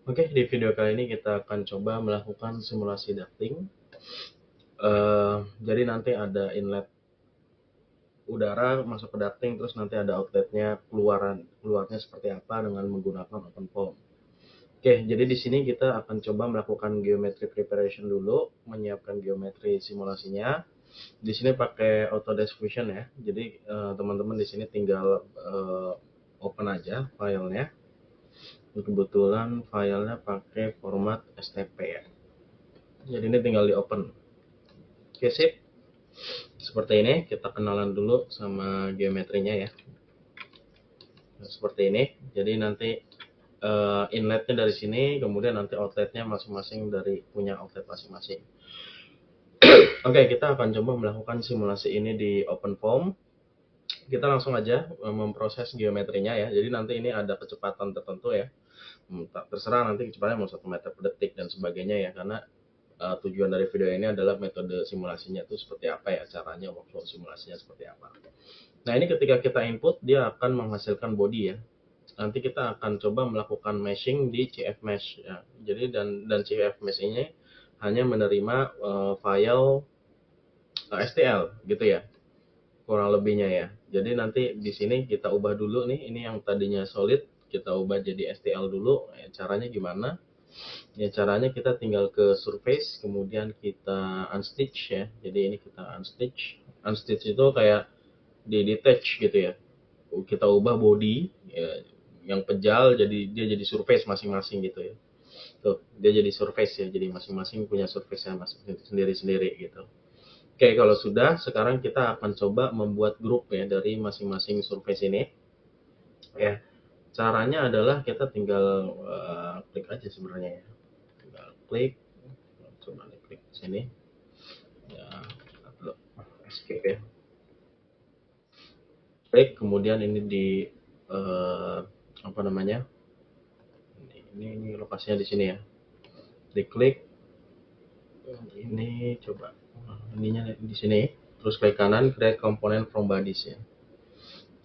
Oke, di video kali ini kita akan coba melakukan simulasi ducting. Jadi nanti ada inlet udara masuk ke ducting, terus nanti ada outletnya keluarnya seperti apa dengan menggunakan open foam. Oke, jadi di sini kita akan coba melakukan geometry preparation dulu, menyiapkan geometri simulasinya. Di sini pakai Autodesk Fusion ya. Jadi teman-teman di sini tinggal open aja filenya. Kebetulan filenya pakai format STP ya. Jadi ini tinggal di open. Oke, sip. Seperti ini, kita kenalan dulu sama geometrinya ya. Nah, seperti ini. Jadi nanti inletnya dari sini, kemudian nanti outletnya masing-masing dari punya outlet masing-masing. Oke, kita akan coba melakukan simulasi ini di OpenFOAM. Kita langsung aja memproses geometrinya ya. Jadi nanti ini ada kecepatan tertentu ya. Terserah nanti kecepatannya mau 1 meter per detik dan sebagainya ya, karena tujuan dari video ini adalah metode simulasinya itu seperti apa ya, caranya workflow simulasinya seperti apa. Nah ini ketika kita input dia akan menghasilkan body ya. Nanti kita akan coba melakukan meshing di CF Mesh ya. Jadi dan CF Mesh ini hanya menerima file STL gitu ya, kurang lebihnya ya. Jadi nanti di sini kita ubah dulu nih, ini yang tadinya solid kita ubah jadi STL dulu. Caranya gimana? Ya caranya kita tinggal ke surface, kemudian kita unstitch ya. Jadi ini kita unstitch. Unstitch itu kayak di detach gitu ya. Kita ubah body ya, yang pejal jadi dia jadi surface masing-masing gitu ya. Tuh, dia jadi surface ya. Jadi masing-masing punya surface nya sendiri-sendiri gitu. Oke, kalau sudah, sekarang kita akan coba membuat grup ya dari masing-masing surface ini. Ya, caranya adalah kita tinggal klik aja sebenarnya ya. Tinggal klik, coba klik sini. Ya, escape ya. Klik, kemudian ini di apa namanya? Ini lokasinya di sini ya. Diklik, ini coba ininya di sini. Terus klik kanan, create component from bodies ya.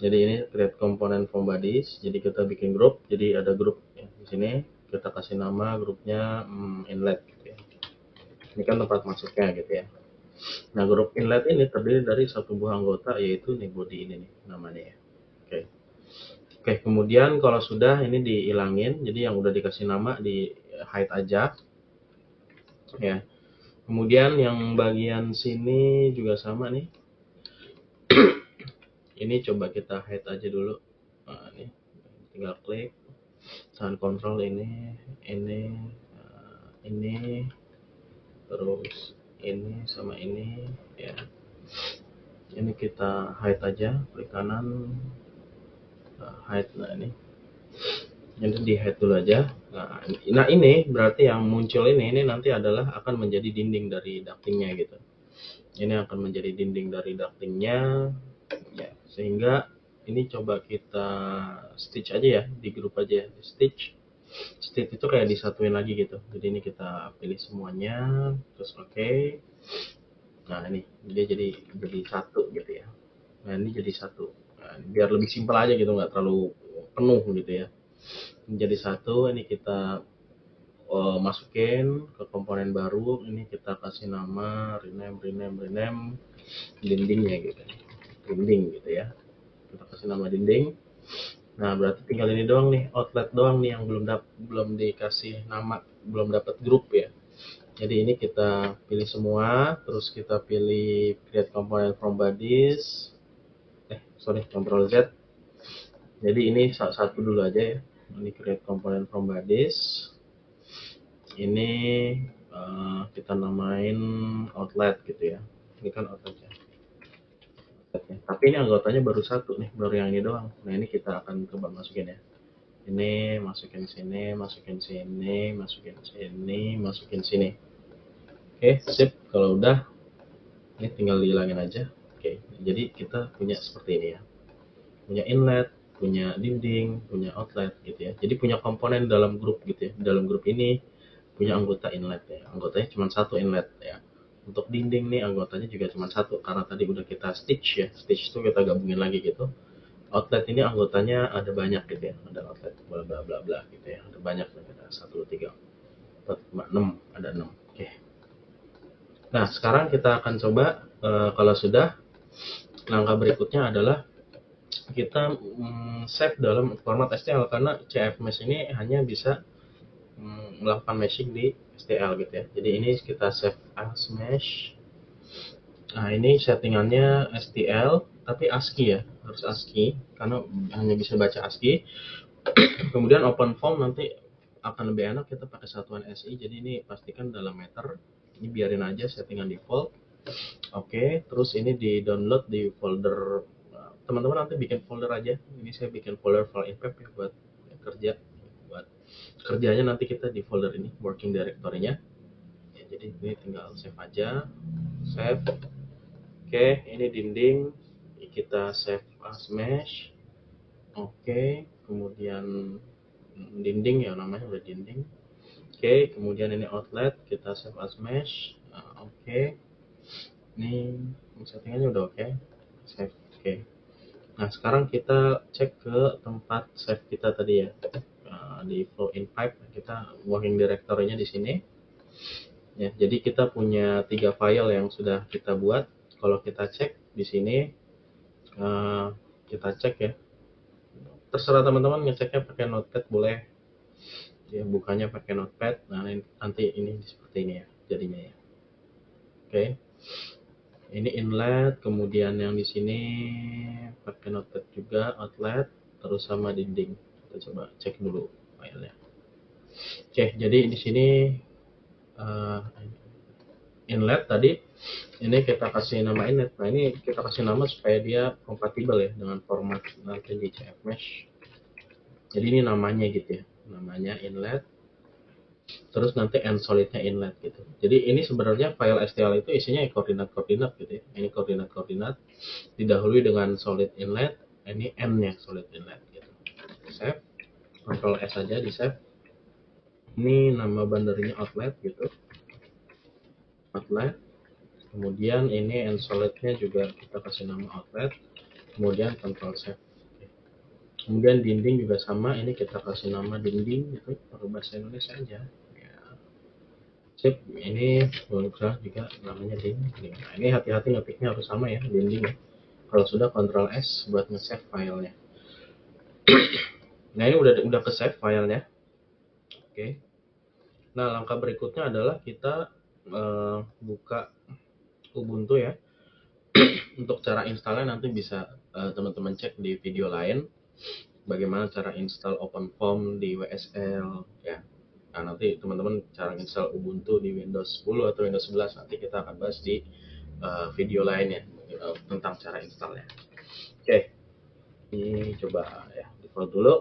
Jadi ini create component from bodies. Jadi kita bikin grup. Jadi ada grup ya di sini. Kita kasih nama grupnya inlet gitu ya. Ini kan tempat masuknya gitu ya. Nah grup inlet ini terdiri dari satu buah anggota, yaitu nih body ini nih namanya ya. Oke. Oke, kemudian kalau sudah ini dihilangin. Jadi yang udah dikasih nama di hide aja ya. Kemudian yang bagian sini juga sama nih. Ini coba kita hide aja dulu. Nah, ini tinggal klik, tahan kontrol ini, terus ini sama ini ya. Ini kita hide aja, klik kanan, hide. Nah ini di hide dulu aja. Nah ini berarti yang muncul ini nanti adalah akan menjadi dinding dari ductingnya gitu. Ini akan menjadi dinding dari ductingnya ya, sehingga ini coba kita stitch aja ya, di grup aja ya, di stitch itu kayak disatuin lagi gitu. Jadi ini kita pilih semuanya, terus oke. Nah ini dia jadi satu gitu ya. Nah ini jadi satu. Nah, biar lebih simpel aja gitu, nggak terlalu penuh gitu ya. Jadi satu, ini kita masukin ke komponen baru. Ini kita kasih nama rename dindingnya gitu, dinding gitu ya. Kita kasih nama dinding. Nah berarti tinggal ini doang nih, outlet doang nih yang belum dikasih nama, belum dapat grup ya. Jadi ini kita pilih semua, terus kita pilih create component from bodies. Control Z. Jadi ini satu dulu aja ya. Ini create component from bodies. Ini kita namain outlet gitu ya. Ini kan outletnya. Tapi ini anggotanya baru satu nih, baru yang ini doang. Nah ini kita akan coba masukin ya. Ini masukin sini, masukin sini, masukin sini, masukin sini. Oke, sip. Kalau udah, ini tinggal dihilangin aja. Oke, jadi kita punya seperti ini ya. Punya inlet, punya dinding, punya outlet gitu ya. Jadi punya komponen dalam grup gitu ya. Dalam grup ini punya anggota inlet ya. Anggotanya cuma satu inlet ya. Untuk dinding nih anggotanya juga cuma satu, karena tadi udah kita stitch ya. Stitch itu kita gabungin lagi gitu. Outlet ini anggotanya ada banyak gitu ya. Ada outlet bla bla bla bla gitu ya. Ada banyak. 1, 2, 3, 4, 5, 6, ada 6. Oke. Nah, sekarang kita akan coba kalau sudah, langkah berikutnya adalah kita save dalam format STL, karena CF Mesh ini hanya bisa melakukan meshing di STL gitu ya. Jadi ini kita save as mesh. Nah, ini settingannya STL tapi ASCII ya, harus ASCII karena hanya bisa baca ASCII. Kemudian open form nanti akan lebih enak kita pakai satuan SI, jadi ini pastikan dalam meter. Ini biarin aja settingan default. Oke, terus ini di download di folder, teman-teman nanti bikin folder aja. Ini saya bikin folder file impact ya buat kerja, buat kerjanya nanti kita di folder ini working directory-nya ya. Jadi ini tinggal save aja, save. Oke, ini dinding kita save as mesh. Oke, kemudian dinding ya, namanya udah dinding. Oke, kemudian ini outlet kita save as mesh. Oke, ini settingannya udah oke. Save. Oke. Nah, sekarang kita cek ke tempat save kita tadi ya. Di flow in pipe kita working directory-nya di sini. Ya, jadi kita punya 3 file yang sudah kita buat. Kalau kita cek di sini, kita cek ya. Terserah teman-teman ngeceknya pakai notepad boleh. Ya, bukanya pakai notepad. Nah, nanti ini seperti ini ya jadinya ya. Oke. Ini inlet, kemudian yang di sini pakai notepad juga, outlet, terus sama dinding. Kita coba cek dulu filenya. Oke, jadi di sini inlet tadi, ini kita kasih nama inlet. Nah, ini kita kasih nama supaya dia kompatibel ya dengan format nanti di CF Mesh. Jadi ini namanya gitu ya, namanya inlet. Terus nanti end solidnya inlet gitu. Jadi ini sebenarnya file STL itu isinya koordinat-koordinat gitu ya. Ini koordinat-koordinat didahului dengan solid inlet, ini end-nya solid inlet gitu. Save, Ctrl S aja di save. Ini nama bandarinya outlet gitu. Outlet. Kemudian ini end solidnya juga kita kasih nama outlet. Kemudian Ctrl save. Kemudian dinding juga sama, ini kita kasih nama dinding gitu, pakai bahasa Indonesia aja. Sip, ini boleh juga namanya dinding. Nah, ini hati-hati ngetiknya harus sama ya, dinding ya. Kalau sudah Ctrl S buat nge-save filenya. Nah, ini udah ke-save filenya. Oke. Nah, langkah berikutnya adalah kita buka Ubuntu ya. Untuk cara installnya nanti bisa teman-teman cek di video lain. Bagaimana cara install OpenFOAM di WSL ya. Nah, nanti teman-teman cara install Ubuntu di Windows 10 atau Windows 11 nanti kita akan bahas di video lainnya tentang cara installnya. Oke, ini coba ya default dulu.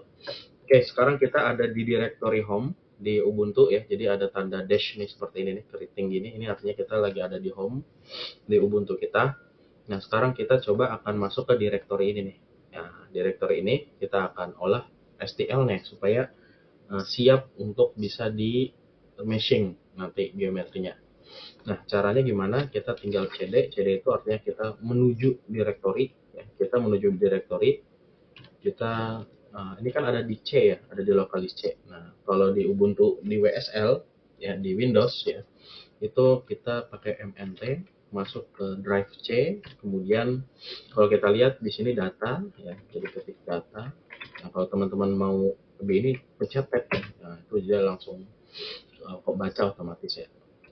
Oke, sekarang kita ada di directory home di Ubuntu ya. Jadi ada tanda dash nih seperti ini nih, keriting gini. Ini artinya kita lagi ada di home di Ubuntu kita. Nah, sekarang kita coba akan masuk ke directory ini nih. Nah, directory ini kita akan olah STL-nya supaya siap untuk bisa di meshing nanti geometrinya. Nah, caranya gimana? Kita tinggal CD. CD itu artinya kita menuju directory. Ya. Kita menuju directory. Kita ini kan ada di C ya, ada di lokalis C. Nah, kalau di Ubuntu di WSL ya di Windows ya, itu kita pakai MNT masuk ke drive C. Kemudian kalau kita lihat di sini data ya, jadi ketik data. Nah, kalau teman-teman mau lebih ini pencet tab, nah itu dia langsung kok baca otomatis ya.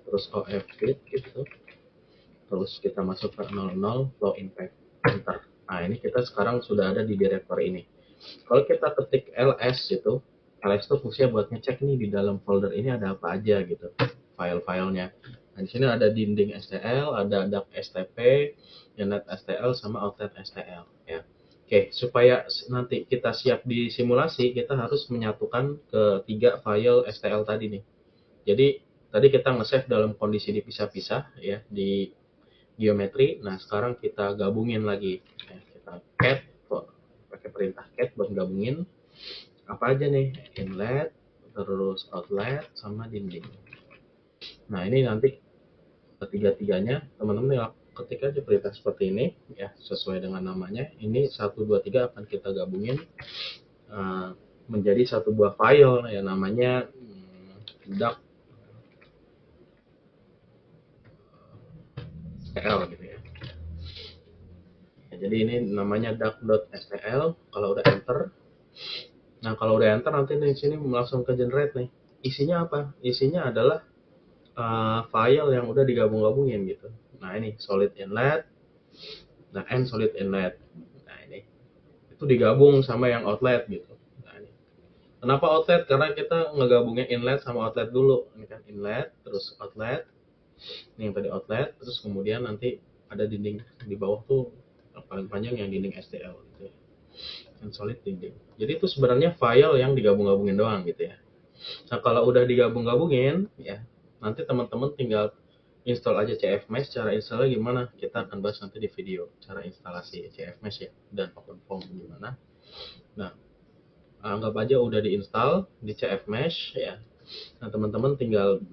Terus OF fit gitu. Terus kita masuk ke 00 flow impact enter. Nah, ini kita sekarang sudah ada di directory ini. Kalau kita ketik ls itu, ls itu fungsinya buat ngecek nih di dalam folder ini ada apa aja gitu, file-filenya. Nah, di sini ada dinding STL, ada DAC STP, Net STL, sama Outlet STL ya. Oke, supaya nanti kita siap di simulasi, kita harus menyatukan ketiga file STL tadi nih. Jadi tadi kita nge-save dalam kondisi dipisah-pisah ya di geometri. Nah, sekarang kita gabungin lagi. Ya, kita cat pakai perintah cat buat gabungin apa aja nih, inlet, terus outlet, sama dinding. Nah, ini nanti ketiga-tiganya teman-teman ketik aja perintah seperti ini ya, sesuai dengan namanya. Ini 1, 2, 3 akan kita gabungin menjadi satu buah file ya, namanya duck STL gitu ya. Jadi ini namanya duck.stl. Kalau udah enter, nah kalau udah enter nanti di sini langsung ke generate nih. Isinya apa? Isinya adalah file yang udah digabung-gabungin gitu. Nah ini solid inlet, nah and solid inlet. Nah ini itu digabung sama yang outlet gitu. Nah ini. Kenapa outlet? Karena kita ngegabungin inlet sama outlet dulu. Ini kan inlet, terus outlet. Ini yang tadi outlet, terus kemudian nanti ada dinding di bawah tuh yang paling panjang yang dinding STL gitu ya. And solid dinding. Jadi itu sebenarnya file yang digabung-gabungin doang gitu ya. Nah kalau udah digabung-gabungin ya, nanti teman-teman tinggal install aja CFMesh. Cara installnya gimana? Kita akan bahas nanti di video cara instalasi CFMesh ya dan OpenFOAM gimana. Nah, anggap aja udah diinstal di CFMesh ya. Nah, teman-teman tinggal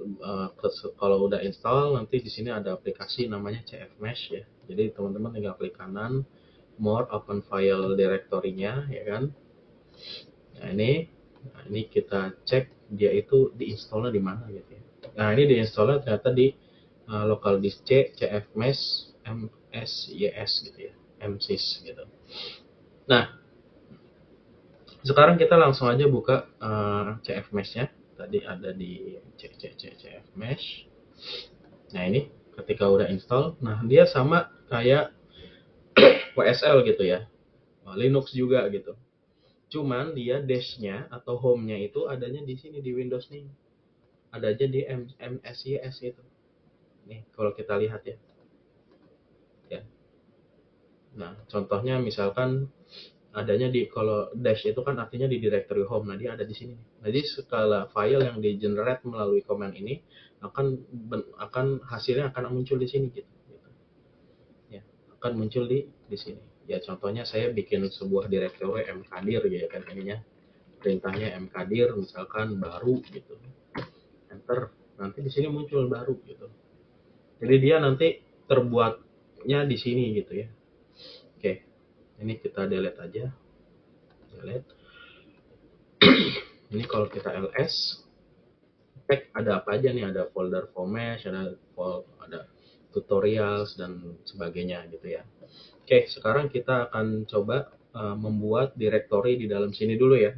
kalau udah install nanti di sini ada aplikasi namanya CFMesh ya. Jadi teman-teman tinggal klik kanan more open file directory-nya ya kan. Nah, ini kita cek dia itu diinstalnya di mana gitu ya. Nah, ini diinstalnya ternyata di local disk C, CFMesh, MSYS gitu ya, MSYS gitu. Nah, sekarang kita langsung aja buka CFMesh-nya. Tadi ada di CFMesh. Nah, ini ketika udah install, nah dia sama kayak WSL gitu ya, Linux juga gitu. Cuman dia dash-nya atau home-nya itu adanya di sini di Windows nih. Ada aja di MSYS itu. Nih, kalau kita lihat ya. Ya. Nah, contohnya misalkan adanya di kalau dash itu kan artinya di directory home. Nah, dia ada di sini. Jadi skala file yang di generate melalui command ini akan hasilnya akan muncul di sini gitu. Ya, akan muncul di sini. Ya, contohnya saya bikin sebuah directory mkdir gitu kan ininya. Perintahnya mkdir misalkan baru gitu. Enter. Nanti di sini muncul baru gitu. Jadi dia nanti terbuatnya di sini gitu ya. Oke. Ini kita delete aja. Delete. Ini kalau kita ls cek ada apa aja nih, ada folder Fomesh, ada tutorials dan sebagainya gitu ya. Oke, sekarang kita akan coba membuat directory di dalam sini dulu ya,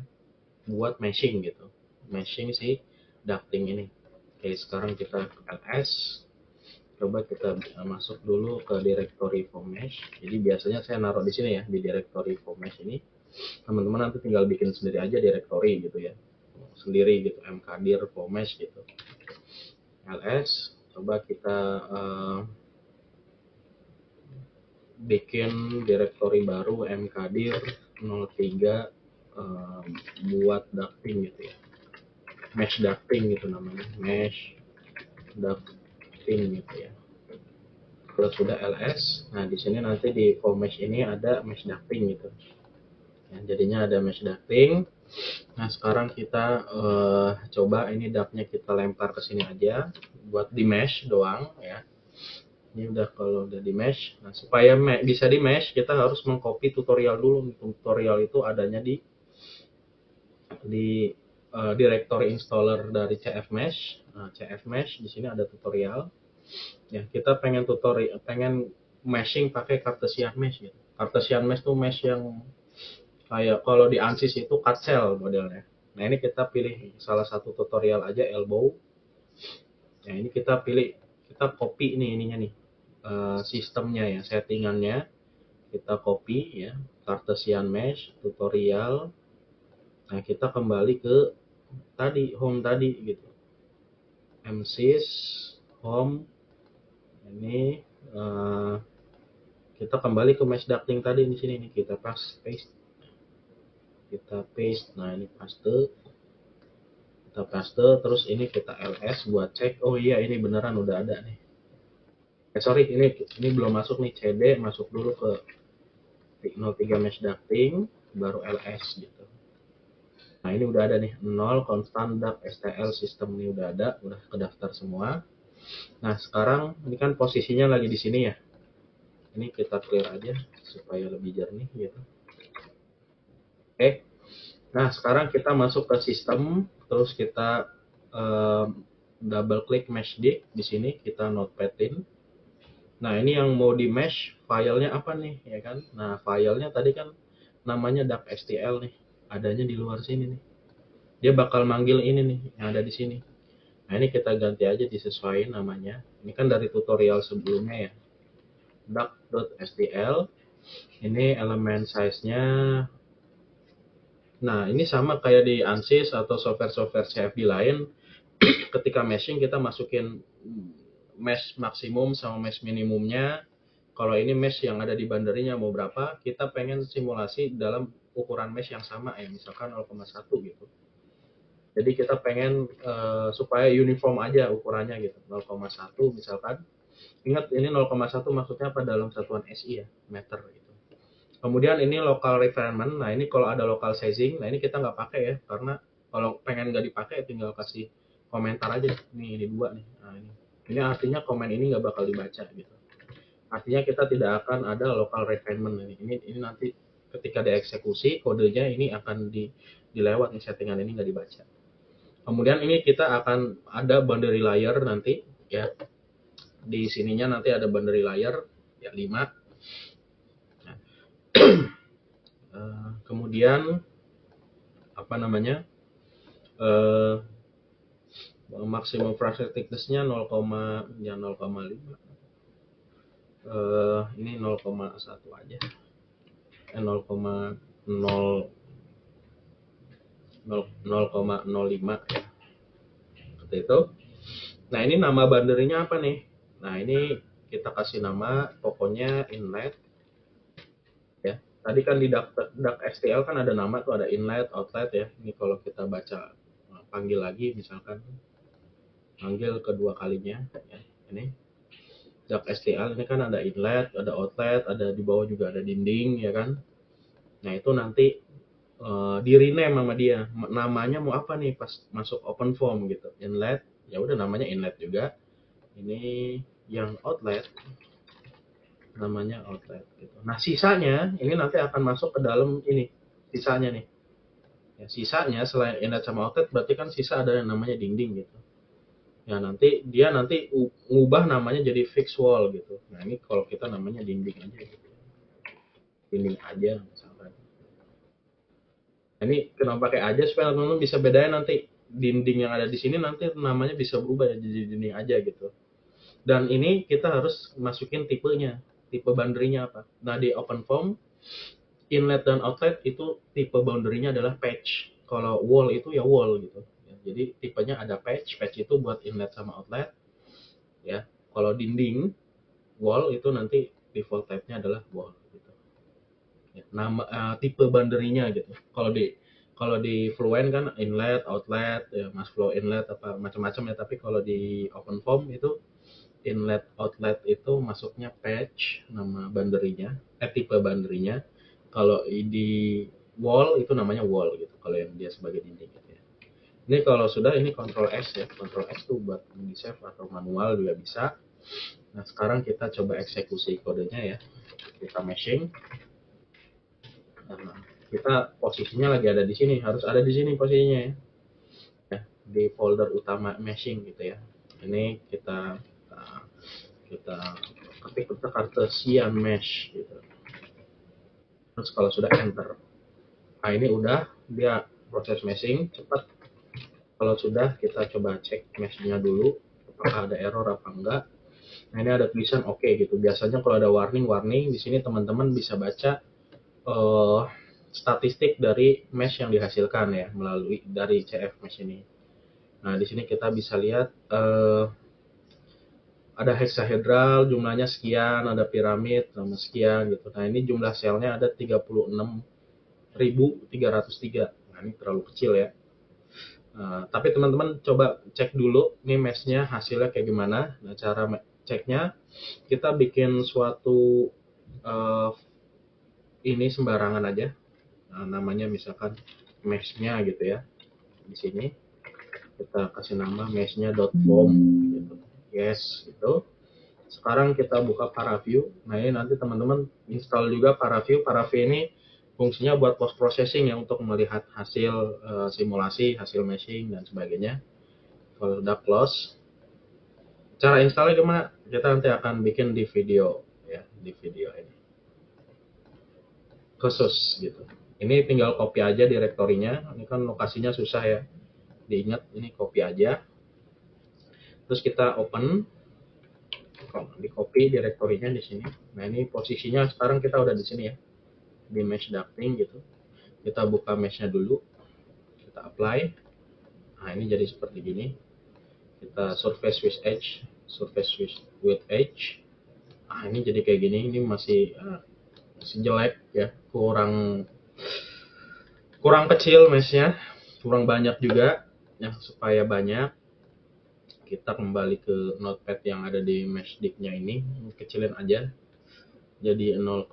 buat meshing gitu, meshing si ducting ini. Oke, sekarang kita ls, coba kita masuk dulu ke directory Fomesh. Jadi biasanya saya naruh di sini ya, di directory Fomesh ini. Teman-teman nanti tinggal bikin sendiri aja directory gitu ya, sendiri gitu, mkdir Fomesh gitu. ls, coba kita bikin directory baru mkdir 03 buat ducting gitu ya, mesh ducting gitu namanya, mesh ducting gitu ya. Kalau sudah ls, nah di sini nanti di Fomesh ini ada mesh ducting gitu ya, jadinya ada mesh ducting. Nah sekarang kita coba ini ductnya kita lempar ke sini aja buat di mesh doang ya. Ini udah, kalau udah di mesh, nah supaya bisa di mesh kita harus mengcopy tutorial dulu. Tutorial itu adanya di directory installer dari CFMesh. Nah, CFMesh di sini ada tutorial. Ya, kita pengen meshing pakai Cartesian mesh gitu. Cartesian mesh tuh mesh yang kayak kalau di ANSYS itu Carcel modelnya. Nah, ini kita pilih salah satu tutorial aja, Elbow. Nah, ini kita copy nih ininya nih. Sistemnya ya, settingannya kita copy ya, Cartesian mesh tutorial. Nah, kita kembali ke tadi home tadi gitu, MSYS home. Ini kita kembali ke mesh ducting tadi di sini nih, kita paste. Nah ini kita paste, terus ini kita ls buat cek. Oh iya, ini beneran udah ada nih. Sorry, ini belum masuk nih, cd masuk dulu ke 03 mesh ducting baru ls gitu. Nah ini udah ada nih 0 constant duct stl system, ini udah ada, udah kedaftar semua. Nah sekarang ini kan posisinya lagi di sini ya, ini kita clear aja supaya lebih jernih gitu. Oke, nah sekarang kita masuk ke sistem, terus kita double klik mesh dict, di sini kita notepadin. Nah, ini yang mau di mesh filenya apa nih, ya kan? Nah, filenya tadi kan namanya duck.stl nih, adanya di luar sini nih. Dia bakal manggil ini nih, yang ada di sini. Nah, ini kita ganti aja, disesuaikan namanya. Ini kan dari tutorial sebelumnya ya. duck.stl. Ini elemen size-nya. Nah, ini sama kayak di ANSYS atau software-software CFD lain. Ketika meshing kita masukin mesh maksimum sama mesh minimumnya. Kalau ini mesh yang ada di boundary-nya mau berapa, kita pengen simulasi dalam ukuran mesh yang sama ya, misalkan 0,1 gitu. Jadi kita pengen supaya uniform aja ukurannya gitu, 0,1 misalkan. Ingat ini 0,1 maksudnya apa dalam satuan SI ya, meter gitu. Kemudian ini local requirement. Nah, ini kalau ada local sizing, nah ini kita nggak pakai ya, karena kalau pengen nggak dipakai tinggal kasih komentar aja. Nih, ini 2 nih. Nah, ini artinya komen ini nggak bakal dibaca gitu. Artinya kita tidak akan ada local refinement ini. Ini nanti ketika dieksekusi kodenya ini akan dilewat nih, settingan ini nggak dibaca. Kemudian ini kita akan ada boundary layer nanti ya. Di sininya nanti ada boundary layer ya 5. Nah, kemudian apa namanya? Maksimum fracture thickness-nya 0, ya 0,5. Ini 0,1 aja. 0,05 ya. Seperti itu. Nah, ini nama boundary-nya apa nih? Nah, ini kita kasih nama pokoknya inlet ya. Tadi kan di duck.stl kan ada nama tuh, ada inlet, outlet ya. Ini kalau kita baca panggil lagi misalkan panggil kedua kalinya ya. Ini duck.stl ini kan ada inlet, ada outlet, ada di bawah juga ada dinding ya kan. Nah, itu nanti di rename sama dia. Namanya mau apa nih pas masuk open form gitu. Inlet, ya udah namanya inlet juga. Ini yang outlet namanya outlet gitu. Nah, sisanya ini nanti akan masuk ke dalam ini. Sisanya nih. Ya, sisanya selain inlet sama outlet berarti kan sisa ada yang namanya dinding gitu. Ya, nanti dia ngubah namanya jadi fixed wall gitu. Nah, ini kalau kita namanya dinding aja gitu. Dinding aja misalkan. Nah, ini kenapa pakai aja supaya teman-teman bisa bedain nanti dinding yang ada di sini nanti namanya bisa berubah jadi dinding aja gitu. Dan ini kita harus masukin tipenya, tipe boundary-nya apa. Nah, di OpenFOAM inlet dan outlet itu tipe boundary-nya adalah patch. Kalau wall itu ya wall gitu. Ya, jadi tipenya ada patch. Patch itu buat inlet sama outlet. Ya, kalau dinding wall itu nanti default type-nya adalah wall gitu. Ya, tipe boundary-nya gitu. Kalau di Fluent kan inlet, outlet, ya, mass flow inlet apa macam-macam ya. Tapi kalau di OpenFOAM itu inlet outlet itu masuknya patch nama boundary-nya, tipe boundary-nya. Kalau di wall itu namanya wall gitu, kalau yang dia sebagai dinding gitu ya. Ini kalau sudah ini Ctrl S ya, Ctrl S tuh buat di save atau manual juga bisa. Nah, sekarang kita coba eksekusi kodenya ya. Kita meshing. Nah, kita posisinya lagi ada di sini, harus ada di sini posisinya ya. Ya, di folder utama meshing gitu ya. Ini kita ketik Cartesian mesh gitu. Terus kalau sudah enter, nah ini udah dia proses meshing cepat. Kalau sudah kita coba cek meshnya dulu apakah ada error apa enggak. Nah, ini ada tulisan oke gitu. Biasanya kalau ada warning di sini teman-teman bisa baca statistik dari mesh yang dihasilkan ya melalui dari CF mesh ini. Nah, di sini kita bisa lihat ada hexahedral jumlahnya sekian, ada piramid sama sekian gitu. Nah, ini jumlah selnya ada 36.303. Nah, ini terlalu kecil ya. Tapi teman-teman coba cek dulu nih meshnya hasilnya kayak gimana. Nah, cara ceknya kita bikin suatu ini sembarangan aja. Nah, namanya misalkan meshnya gitu ya. Di sini kita kasih nama meshnya.form gitu. Yes, gitu. Sekarang kita buka ParaView. Nah, ini nanti teman-teman install juga ParaView. ParaView ini fungsinya buat post processing ya, untuk melihat hasil simulasi, hasil meshing dan sebagainya. Kalau udah close, cara installnya gimana? Kita nanti akan bikin di video ya, di video ini khusus gitu. Ini tinggal copy aja direktorinya. Ini kan lokasinya susah ya, diingat ini copy aja. Terus kita open, di copy direktorinya di sini. Nah ini posisinya sekarang kita udah di sini ya, di mesh ducting gitu. Kita buka meshnya dulu, kita apply. Nah ini jadi seperti gini. Kita surface with edge, surface with edge. Nah ini jadi kayak gini. Ini masih jelek ya, kurang kecil meshnya, kurang banyak juga ya. Supaya banyak, kita kembali ke notepad yang ada di mesh dict-nya ini, kecilin aja jadi 0,02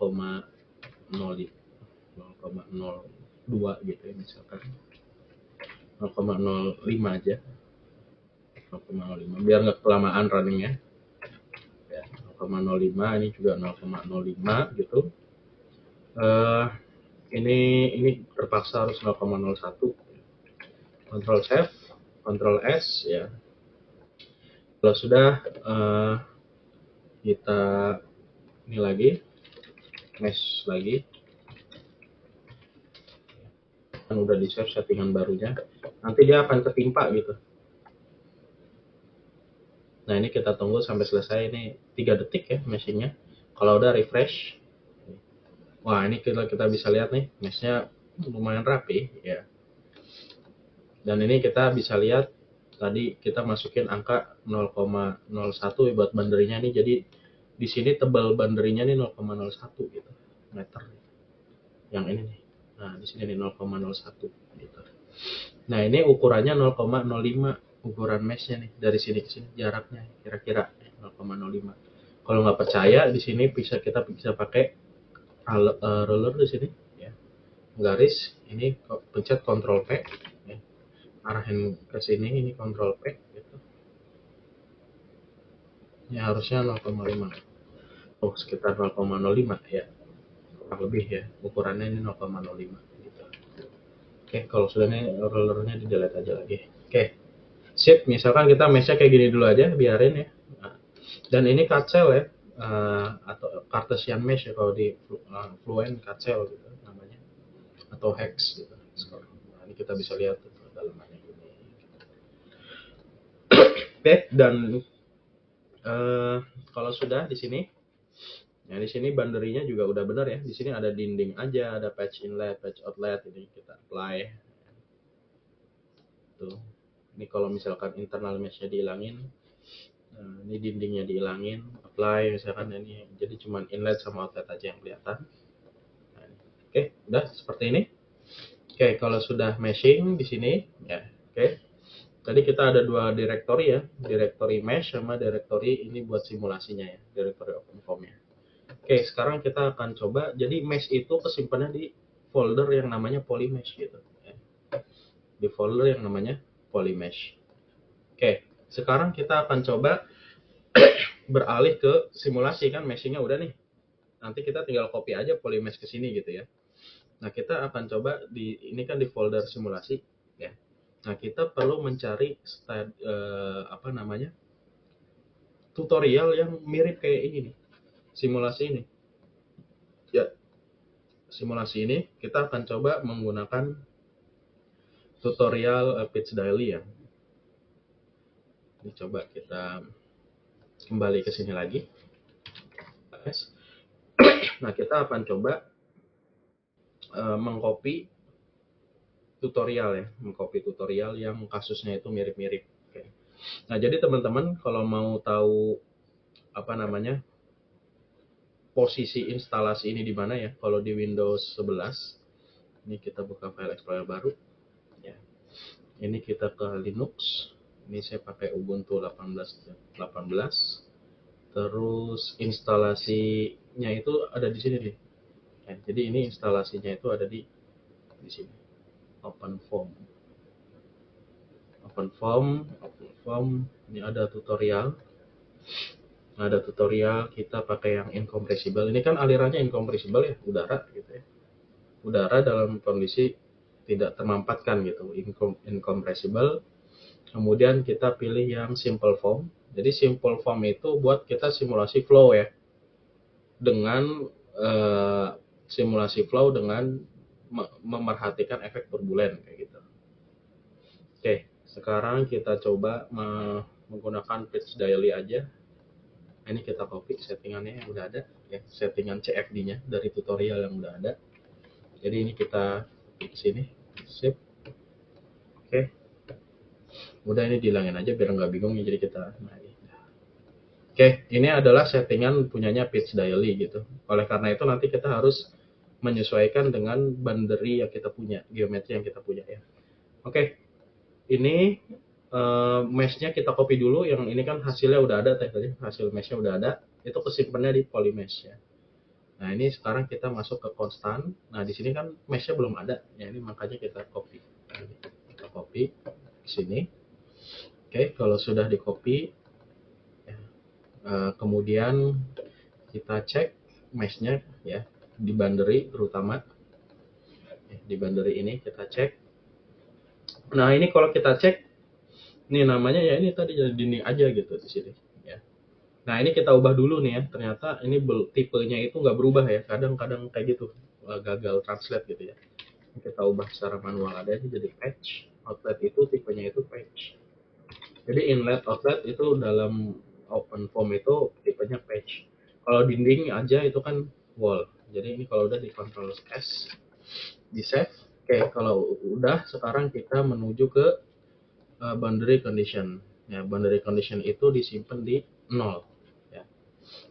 gitu ya, misalkan 0,05 aja, 0,05 biar nggak kelamaan runningnya ya. 0,05 ini juga 0,05 gitu. Ini terpaksa harus 0,01. Control F, Control S ya. Kalau sudah kita ini lagi mesh lagi, kan udah di save settingan barunya, nanti dia akan ketimpa gitu. Nah ini kita tunggu sampai selesai, ini 3 detik ya meshingnya. Kalau udah refresh, wah ini kita bisa lihat nih meshnya lumayan rapi ya. Dan ini kita bisa lihat tadi kita masukin angka 0,01 buat banderinya nih, jadi di sini tebal banderinya nih 0,01 gitu meter. Yang ini nih. Nah, di sini nih 0,01 gitu. Nah, ini ukurannya 0,05 ukuran meshnya nih, dari sini ke sini jaraknya kira-kira 0,05. Kalau nggak percaya, di sini kita bisa pakai ruler di sini ya. Garis ini pencet Ctrl P ya. Arahin ke sini, ini Ctrl P gitu. Ya harusnya 0,5. Oh, sekitar 0,05 ya. Kurang lebih ya. Ukurannya ini 0,05 gitu. Oke, kalau sudah ini rollernya di delete aja lagi. Oke. Sip, misalkan kita meshnya kayak gini dulu aja, biarin ya. Nah, dan ini Cutcell ya, atau Cartesian mesh ya kalau di Fluent Cutcell gitu namanya, atau Hex gitu. Nah, ini kita bisa lihat dalamannya ini. Oke, dan kalau sudah di sini, nah di sini banderinya juga udah benar ya. Di sini ada dinding aja, ada patch inlet, patch outlet, ini kita apply. Tuh. Ini kalau misalkan internal meshnya dihilangin, nah, ini dindingnya dihilangin, apply misalkan, ini jadi cuma inlet sama outlet aja yang kelihatan. Nah, oke, udah seperti ini. Oke, kalau sudah meshing di sini ya, oke. Tadi kita ada 2 directory ya, directory mesh sama directory ini buat simulasinya ya, directory OpenFOAM-nya. Oke, sekarang kita akan coba, jadi mesh itu kesimpannya di folder yang namanya polymesh gitu ya. Di folder yang namanya polymesh. Oke, sekarang kita akan coba beralih ke simulasi, kan meshingnya udah nih. Nanti kita tinggal copy aja polymesh ke sini gitu ya. Nah, kita akan coba ini kan di folder simulasi ya. Nah, kita perlu mencari tutorial yang mirip kayak ini nih. Simulasi ini. Ya, simulasi ini kita akan coba menggunakan tutorial Pitch Daily ya. Ini coba kita kembali ke sini lagi. Nah, kita akan coba mengcopy tutorial ya, mengcopy tutorial yang kasusnya itu mirip-mirip. Oke. Nah, jadi teman-teman kalau mau tahu posisi instalasi ini di mana ya, kalau di Windows 11, ini kita buka file explorer baru ya. Ini kita ke Linux. Ini saya pakai Ubuntu 18.18. Terus instalasinya itu ada di sini nih. Ya, jadi ini instalasinya itu ada di sini. OpenFOAM. Ini ada tutorial. Ada tutorial kita pakai yang incompressible. Ini kan alirannya incompressible ya, udara gitu ya. Udara dalam kondisi tidak termampatkan gitu, incompressible. Kemudian kita pilih yang simple form. Jadi simple form itu buat kita simulasi flow ya, dengan simulasi flow dengan memerhatikan efek turbulen kayak gitu. Oke, sekarang kita coba menggunakan pitch daily aja. Ini kita copy settingannya yang udah ada ya, settingan CFD-nya dari tutorial yang udah ada. Jadi ini kita copy ke sini, sip. Oke, udah ini dihilangin aja biar nggak bingung ya. Jadi kita Oke, ini adalah settingan punyanya pitch daily gitu. Oleh karena itu nanti kita harus menyesuaikan dengan boundary yang kita punya, geometri yang kita punya ya. Oke, ini mesh-nya kita copy dulu. Yang ini kan hasilnya udah ada tadi, hasil mesh-nya udah ada. Itu kesimpannya di polymesh ya. Nah ini sekarang kita masuk ke konstan. Nah di sini kan mesh-nya belum ada, ya ini makanya kita copy. Kita copy ke sini. Oke, kalau sudah di copy, kemudian kita cek mesh-nya ya, di boundary terutama di boundary ini kita cek. Nah ini kalau kita cek, ini namanya ya ini tadi jadi dinding aja gitu di sini ya. Nah ini kita ubah dulu nih ya, ternyata ini tipenya itu nggak berubah ya, kadang-kadang kayak gitu gagal translate gitu ya. Kita ubah secara manual ada ini jadi patch, outlet itu tipenya itu patch. Jadi inlet outlet itu dalam open form itu tipenya patch. Kalau dinding aja itu kan wall. Jadi ini kalau udah di Ctrl S, di save. Oke, kalau udah sekarang kita menuju ke boundary condition. Ya, boundary condition itu disimpan di 0. Ya.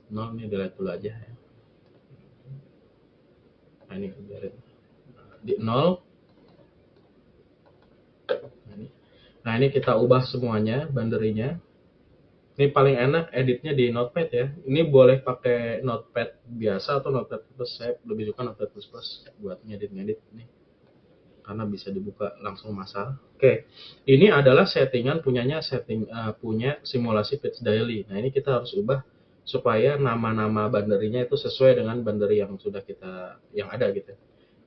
0 ini delete dulu aja ya. Nah, ini biarin di 0. Nah, ini kita ubah semuanya boundary-nya. Ini paling enak editnya di Notepad ya. Ini boleh pakai Notepad biasa atau Notepad plus. Saya lebih suka Notepad plus buat ngedit-ngedit nih, karena bisa dibuka langsung masal. Oke, ini adalah settingan punya simulasi pitch daily. Nah ini kita harus ubah supaya nama-nama boundary-nya itu sesuai dengan boundary yang sudah yang ada gitu.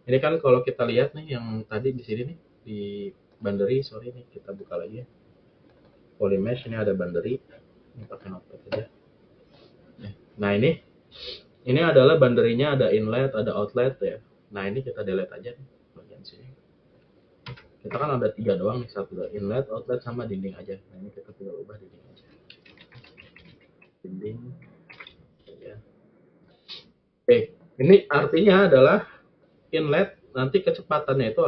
Ini kan kalau kita lihat nih yang tadi di sini nih di boundary, sorry nih kita buka lagi ya. Polymesh ini ada boundary. Ini pakai notepad aja. Nah ini adalah boundary-nya, ada inlet, ada outlet ya. Nah ini kita delete aja nih, bagian sini. Kita kan ada 3 doang nih, satu inlet, outlet, sama dinding aja. Nah ini kita tinggal ubah dinding aja. Dinding ya. Oke, ini artinya adalah inlet nanti kecepatannya itu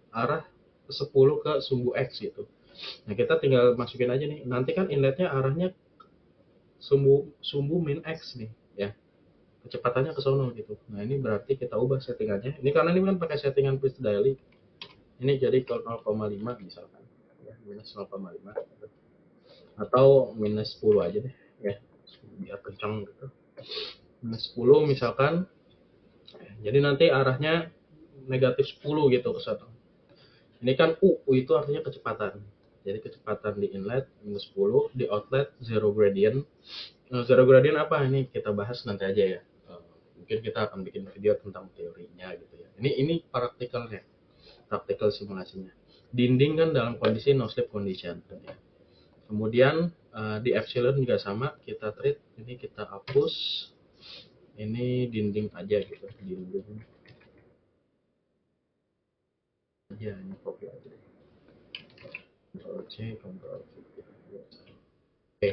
arah 10 ke sumbu X gitu. Nah kita tinggal masukin aja nih. Nanti kan inletnya arahnya sumbu min X nih ya. Kecepatannya ke sono gitu. Nah ini berarti kita ubah settingannya. Ini karena ini kan pakai settingan pitch daily. Ini jadi 0,5 misalkan ya, minus 0,5 atau minus 10 aja deh ya, biar kencang gitu. Minus 10 misalkan. Jadi nanti arahnya negatif 10 gitu ke sana. Ini kan U itu artinya kecepatan. Jadi kecepatan di inlet minus 10, di outlet zero gradient. Zero gradient apa? Ini kita bahas nanti aja ya. Mungkin kita akan bikin video tentang teorinya gitu ya. Ini praktikalnya, praktikal simulasinya. Dinding kan dalam kondisi no slip condition. Ya. Kemudian di epsilon juga sama, kita treat, ini kita hapus. Ini dinding aja gitu, dinding aja, ini copy aja deh. Ctrl C, Ctrl V. Oke.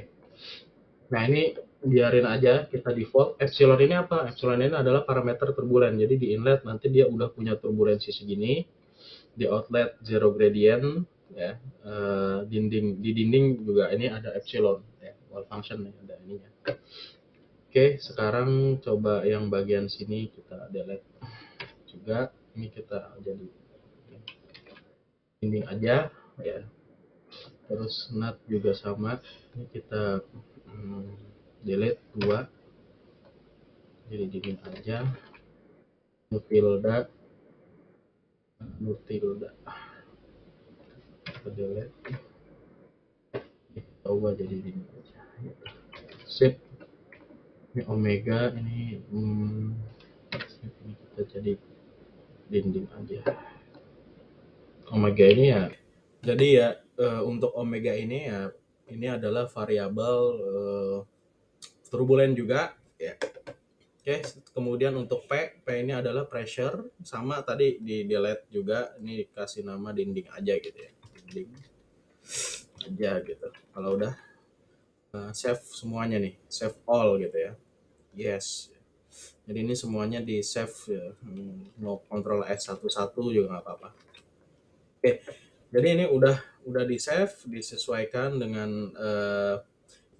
Nah ini biarin aja kita default. Epsilon ini apa? Epsilon ini adalah parameter turbulen. Jadi di inlet nanti dia udah punya turbulensi segini. Di outlet zero gradient ya. Di dinding juga ini ada epsilon ya. Wall function nih ada ininya. Oke, sekarang coba yang bagian sini kita delete juga. Ini kita jadi dinding aja ya. Terus nut juga sama. Ini kita delete 2. Jadi dinding aja. Nutilda. Kita delete. Kita ubah jadi dinding aja. Sip. Ini omega, ini kita jadi dinding aja. Omega ini ya, jadi ya untuk omega ini ya, ini adalah variabel turbulen juga ya. Oke, kemudian untuk P ini adalah pressure, sama tadi di delete juga, ini kasih nama dinding aja gitu ya, dinding aja gitu. Kalau udah save semuanya nih, save all gitu ya, yes. Jadi ini semuanya di save ya. Mau kontrol S satu juga nggak apa-apa. Oke, jadi ini udah di save, disesuaikan dengan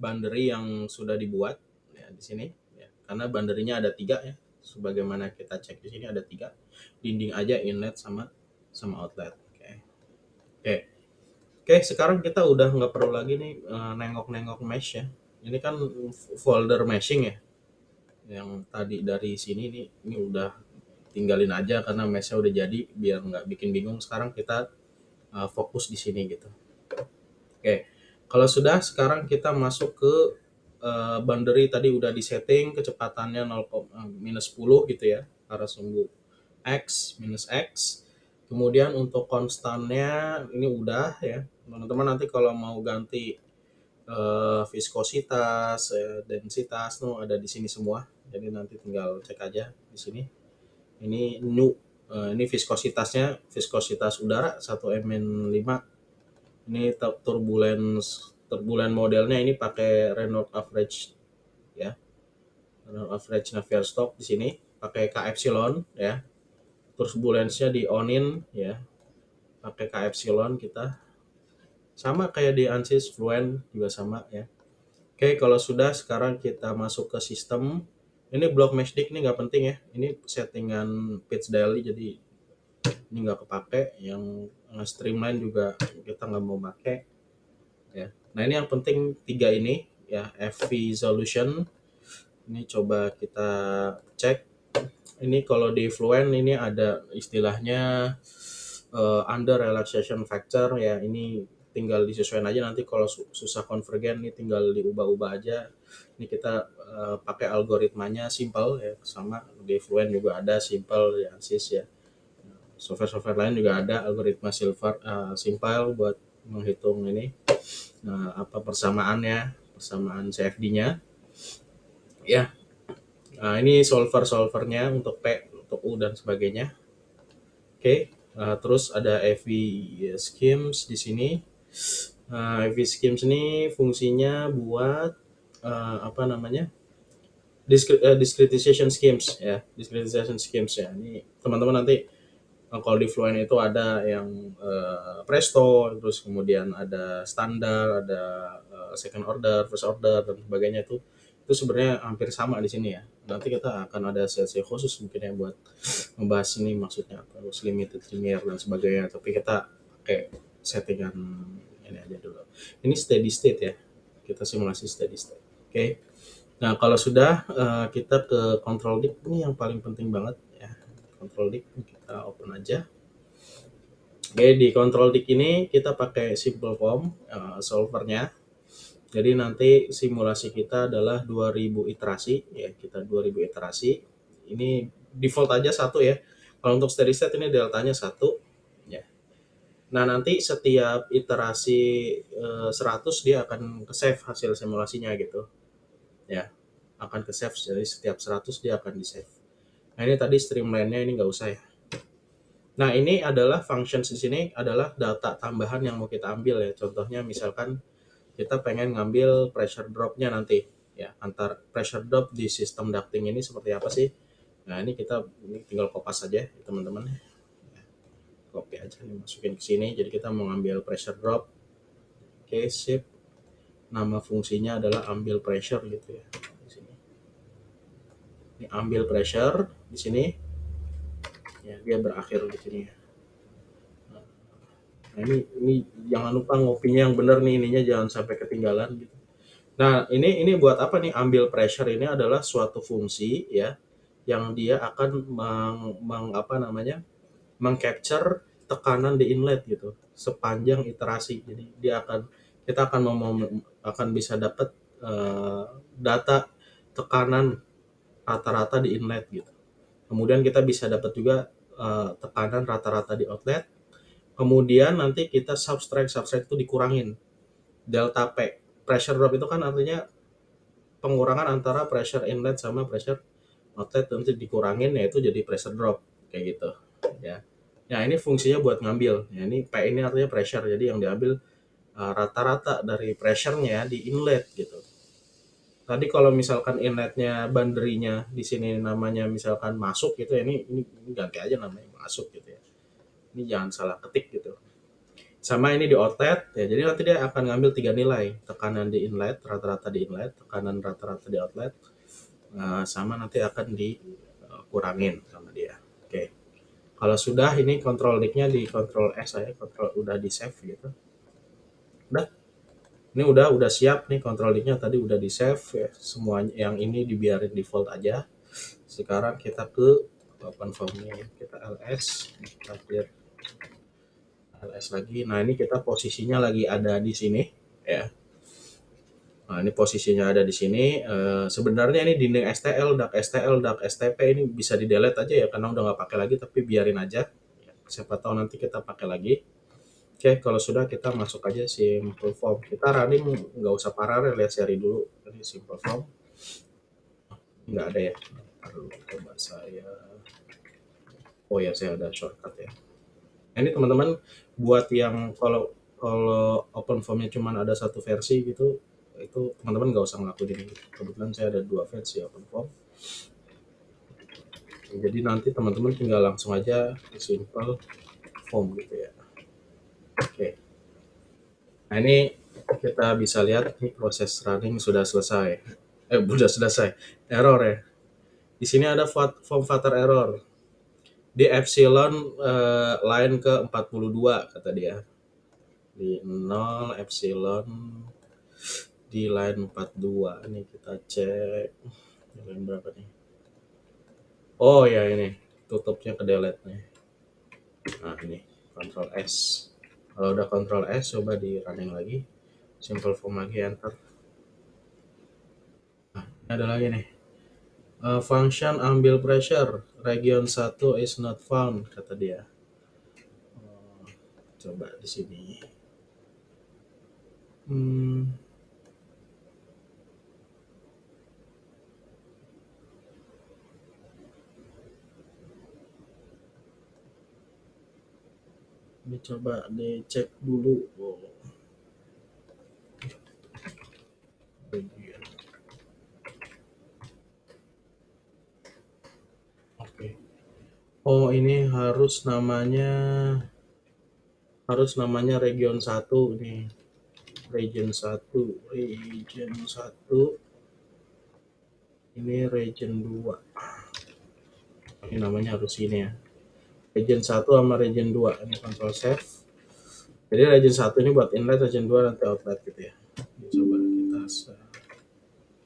boundary yang sudah dibuat ya di sini ya. Karena boundary-nya ada 3 ya. Sebagaimana kita cek di sini ada 3. Dinding aja, inlet sama outlet. Oke. Oke. Oke, sekarang kita udah nggak perlu lagi nih nengok-nengok mesh ya. Ini kan folder meshing ya. Yang tadi dari sini nih, ini udah tinggalin aja karena meshnya udah jadi, biar nggak bikin bingung. Sekarang kita fokus di sini gitu. Oke, kalau sudah, sekarang kita masuk ke boundary tadi udah disetting kecepatannya 0,-10 gitu ya, arah sumbu x minus x. Kemudian untuk konstannya ini udah ya, teman-teman nanti kalau mau ganti viskositas, densitas, no, ada di sini semua. Jadi nanti tinggal cek aja di sini. Ini nu, ini viskositasnya, viskositas udara 1 Mn5. Ini turbulen modelnya ini pakai Reynolds average ya. Reynolds average Navier-Stokes di sini pakai K epsilon ya. Turbulensinya di onin ya. Pakai K epsilon kita. Sama kayak di ANSYS Fluent juga sama ya. Oke, kalau sudah, sekarang kita masuk ke sistem. Ini block meshdict ini nggak penting ya. Ini settingan pitch daily, jadi ini nggak kepake. Yang streamline juga kita nggak mau pakai ya. Nah, ini yang penting 3 ini ya, FV solution. Ini coba kita cek. Ini kalau di Fluent ini ada istilahnya under relaxation factor ya. Ini tinggal disesuaikan aja, nanti kalau susah konvergen ini tinggal diubah-ubah aja. Ini kita pakai algoritmanya simple ya, sama di Fluent juga ada simple ya, ANSYS ya. Software-software lain juga ada algoritma simple buat menghitung ini. Apa persamaannya, persamaan CFD-nya ya. Nah, ini solvernya untuk P, untuk U dan sebagainya. Oke, terus ada EV schemes di sini. EV schemes ini fungsinya buat apa namanya, discretization schemes ya, discretization schemes ya. Ini teman-teman nanti kalau di Fluent itu ada yang presto, terus kemudian ada standar, ada second order, first order dan sebagainya. Itu sebenarnya hampir sama di sini ya. Nanti kita akan ada sesi khusus mungkin ya buat membahas ini maksudnya apa, terus limited linear dan sebagainya. Tapi kita pakai settingan ini aja dulu. Ini steady state ya. Kita simulasi steady state. Oke. Nah, kalau sudah kita ke control dict, ini yang paling penting banget ya. Control dict kita open aja. Oke, di control dict ini kita pakai simple form solvernya. Jadi nanti simulasi kita adalah 2000 iterasi ya, kita 2000 iterasi. Ini default aja 1 ya. Kalau untuk steady state ini deltanya 1 ya. Nah, nanti setiap iterasi 100 dia akan ke save hasil simulasinya gitu. Ya, akan ke save, jadi setiap 100 dia akan di save. Nah, ini tadi streamline-nya ini nggak usah ya. Nah, ini adalah function di sini adalah data tambahan yang mau kita ambil ya. Contohnya misalkan kita pengen ngambil pressure drop-nya nanti ya, antar pressure drop di sistem ducting ini seperti apa sih. Nah, ini kita tinggal kopas aja ya, teman-teman. Ya, copy aja nih, masukin ke sini. Jadi kita mau ngambil pressure drop. Oke, sip. Nama fungsinya adalah ambil pressure gitu ya. Di sini. Ini ambil pressure di sini. Ya, dia berakhir di sini ya. Nah, ini jangan lupa ngopinya yang benar nih, ininya jangan sampai ketinggalan gitu. Nah, ini buat apa nih? Ambil pressure ini adalah suatu fungsi ya, yang dia akan mengcapture tekanan di inlet gitu sepanjang iterasi. Jadi kita akan bisa dapat data tekanan rata-rata di inlet gitu. Kemudian kita bisa dapat juga tekanan rata-rata di outlet. Kemudian nanti kita subtract itu dikurangin. Delta P. Pressure drop itu kan artinya pengurangan antara pressure inlet sama pressure outlet, nanti dikurangin yaitu jadi pressure drop kayak gitu ya. Ya ini fungsinya buat ngambil. Ya ini P ini artinya pressure. Jadi yang diambil rata-rata dari pressure-nya di inlet gitu. Tadi kalau misalkan inletnya banderinya di sini namanya misalkan masuk gitu ya, ini ganti aja namanya masuk gitu ya. Ini jangan salah ketik gitu. Sama ini di outlet ya, jadi nanti dia akan ngambil 3 nilai, tekanan di inlet, rata-rata di inlet, tekanan rata-rata di outlet, sama nanti akan dikurangin sama dia. Oke, kalau sudah ini control disk-nya di control S saya, control udah di save gitu. Udah, ini udah siap nih control disk-nya, tadi udah di save ya, semuanya yang ini dibiarin default aja. Sekarang kita ke open form-nya, kita ls, kita clear ls lagi. Nah ini kita posisinya lagi ada di sini ya. Nah ini posisinya ada di sini. Sebenarnya ini dinding STL, dak STP ini bisa di delete aja ya karena udah nggak pakai lagi, tapi biarin aja. Siapa tahu nanti kita pakai lagi. Oke, kalau sudah kita masuk aja simple form. Kita running nggak usah paralel, lihat seri dulu. Ini simple form. Nggak ada ya. Aduh, coba saya. Oh ya, saya ada shortcut ya. Ini teman-teman buat yang kalau open formnya cuma ada satu versi gitu, itu teman-teman nggak usah ngelakuin ini. Kebetulan saya ada 2 versi open form. Jadi nanti teman-teman tinggal langsung aja simple form gitu ya. Oke. Nah ini kita bisa lihat nih proses running sudah selesai. Sudah selesai. Error ya. Di sini ada form factor error. Di epsilon line ke 42 kata dia. Di 0 epsilon di line 42. Ini kita cek line berapa nih. Oh ya ini tutupnya ke delete nih. Nah ini Ctrl S. Kalau udah Ctrl S coba di running lagi, simple form lagi, enter. Nah ini ada lagi nih, function ambil pressure region 1 is not found kata dia. Coba di sini. Ini coba dicek dulu. Oke. Oh ini harus namanya region 1 nih. Region 1. Ini region 2. Ini namanya harus ini ya. Region 1 sama region 2. Ini control save. Jadi region 1 ini buat inlet, region 2 nanti outlet gitu ya. Coba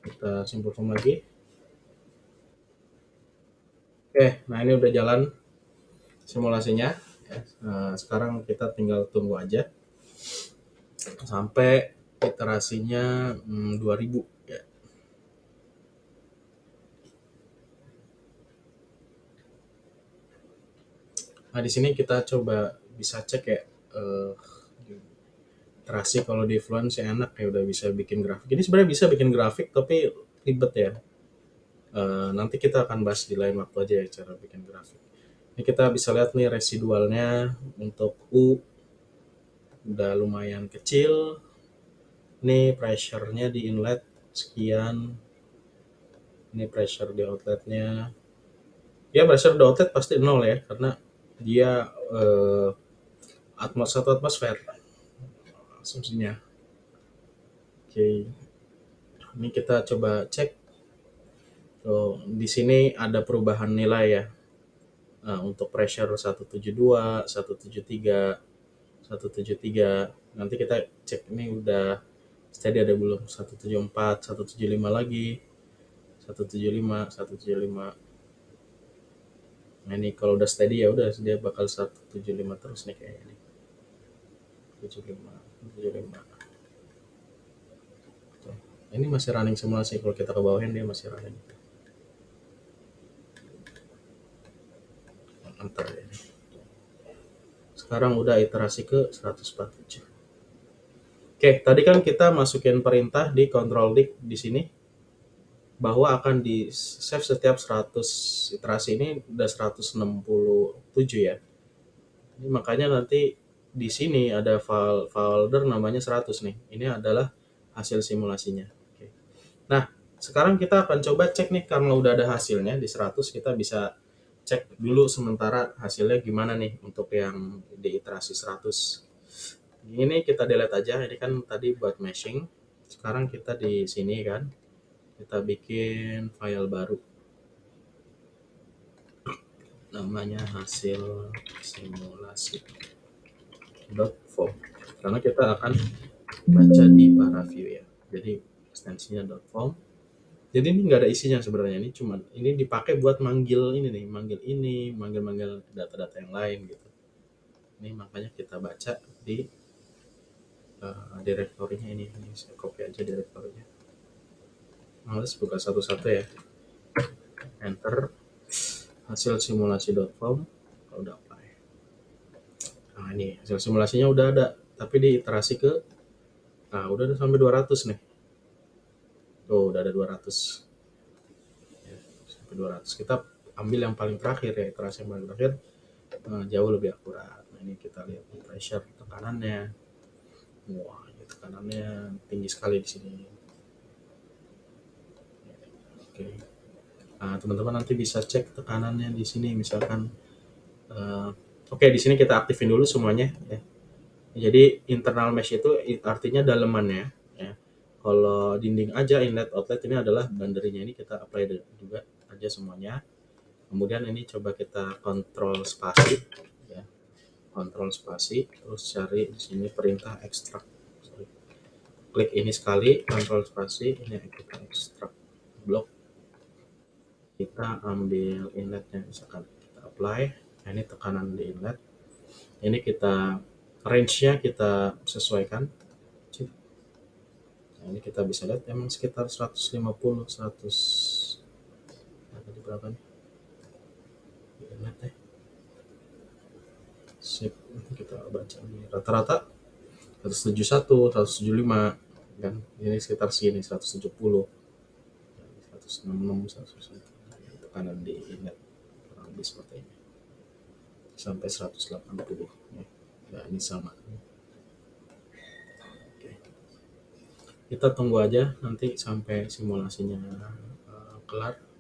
kita simple form lagi. Oke, nah ini udah jalan simulasinya. Nah, sekarang kita tinggal tunggu aja sampai iterasinya 2000 ya. Nah di sini kita coba bisa cek ya, iterasi kalau di Fluence ya enak ya, udah bisa bikin grafik. Ini sebenarnya bisa bikin grafik tapi ribet ya. Nanti kita akan bahas di lain waktu aja ya cara bikin grafik. Ini kita bisa lihat nih residualnya untuk U udah lumayan kecil. Ini pressure-nya di inlet sekian. Ini pressure di outletnya. Ya pressure di outlet pasti 0 ya karena dia satu atmosfer asumsinya. Oke. Ini kita coba cek. Di sini ada perubahan nilai ya. Nah, untuk pressure 172, 173, 173. Nanti kita cek ini udah steady ada belum. 174, 175 lagi. 175, 175. Nah ini kalau udah steady ya udah dia bakal 175 terus nih kayak ini. 75, 75. Ini masih running simulasi, kalau kita ke bawahin dia masih running. Enter ya. Sekarang udah iterasi ke 147. Oke, tadi kan kita masukin perintah di control dict di sini bahwa akan di save setiap 100 iterasi. Ini udah 167 ya. Ini makanya nanti di sini ada folder namanya 100 nih. Ini adalah hasil simulasinya. Oke. Nah, sekarang kita akan coba cek nih, karena udah ada hasilnya di 100, kita bisa cek dulu sementara hasilnya gimana nih untuk yang di iterasi 100. Ini kita delete aja, ini kan tadi buat meshing. Sekarang kita di sini kan, kita bikin file baru. Namanya hasil simulasi.form. Karena kita akan baca di paraview ya. Jadi ekstensinya .form. Jadi ini nggak ada isinya sebenarnya, ini cuman ini dipakai buat manggil ini nih, manggil data-data yang lain gitu. Ini makanya kita baca di direktorinya ini saya copy aja direktorinya. Males buka satu-satu ya. Enter hasil simulasi.form. Kalau udah apply. Nah ini hasil simulasinya udah ada, tapi diiterasi ke udah sampai 200 nih. Tuh udah ada 200. Ya, sampai 200. Kita ambil yang paling terakhir ya, iterasi yang paling terakhir jauh lebih akurat. Nah ini kita lihat pressure, tekanannya. Wah, ini tekanannya tinggi sekali di sini. Oke. Nah, teman-teman nanti bisa cek tekanannya di sini, misalkan oke, di sini kita aktifin dulu semuanya ya. Jadi internal mesh itu artinya dalemannya ya. Kalau dinding aja inlet outlet ini adalah boundary-nya, ini kita apply juga aja semuanya. Kemudian ini coba kita kontrol spasi ya. Kontrol spasi, terus cari di sini perintah extract. Klik ini sekali, kontrol spasi, ini kita extract blok. Kita ambil inletnya, misalkan kita apply. Nah, ini tekanan di inlet. Ini kita range-nya kita sesuaikan. Nah, ini kita bisa lihat emang sekitar 150, 100. Nah, tadi berapa nih? Inlet deh. Sip, kita baca ini rata-rata 171, 175 kan. Ini sekitar sini 170. 166, 170. Tekanan di inlet kurang lebih seperti ini. Sampai 180 ya. Nah, ini sama. Oke. Kita tunggu aja nanti sampai simulasinya kelar.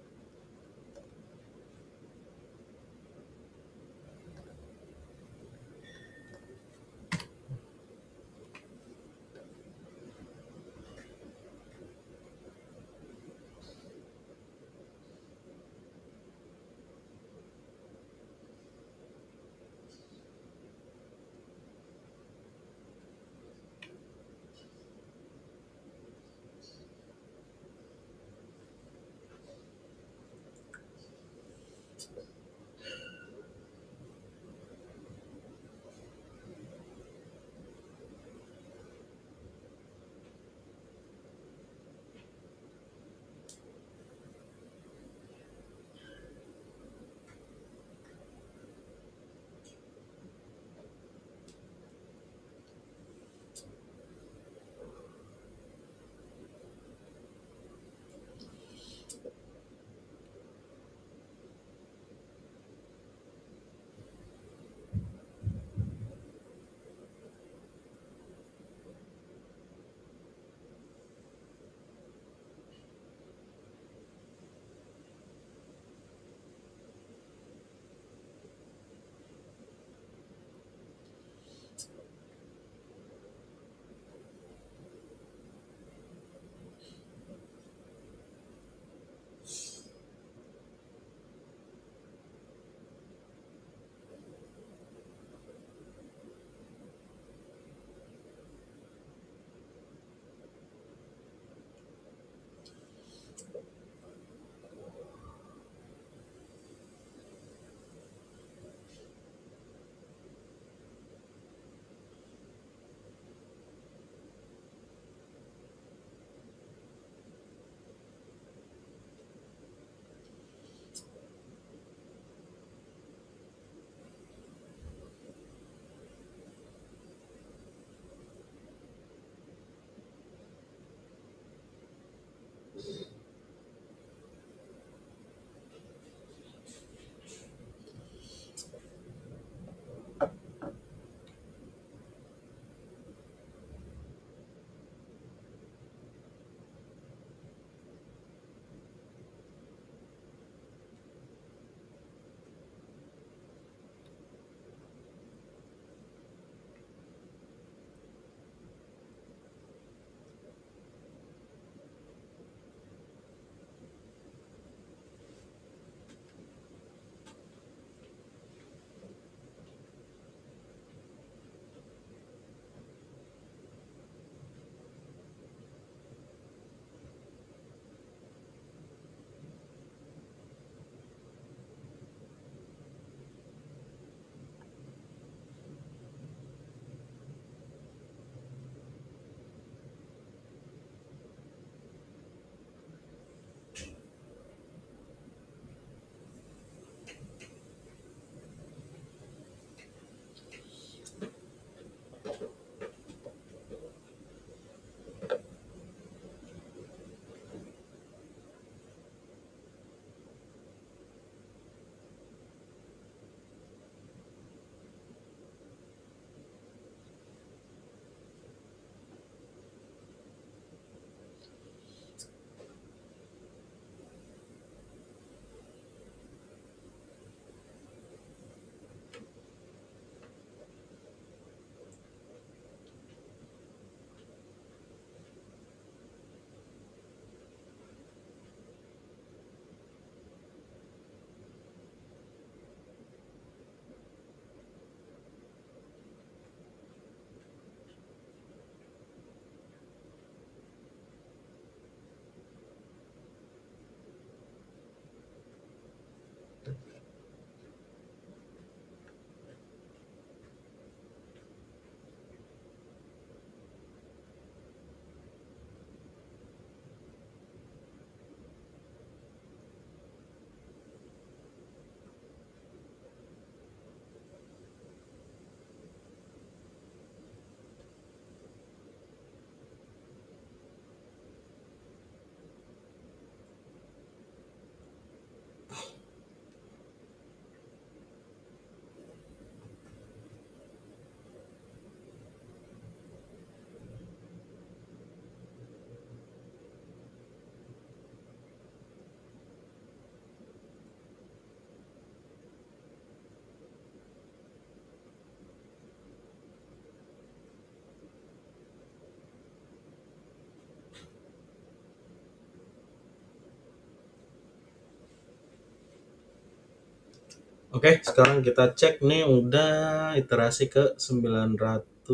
Oke, sekarang kita cek nih udah iterasi ke 912.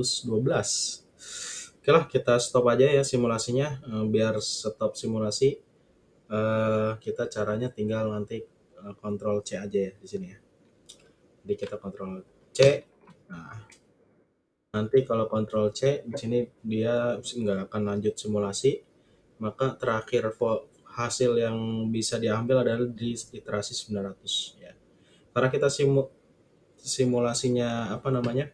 Oke lah, kita stop aja ya simulasinya. Biar stop simulasi, kita caranya tinggal nanti Ctrl C aja ya di sini ya. Jadi kita Ctrl C. Nah, nanti kalau Ctrl C di sini dia nggak akan lanjut simulasi, maka terakhir hasil yang bisa diambil adalah di iterasi 900 ya. Karena kita simulasinya apa namanya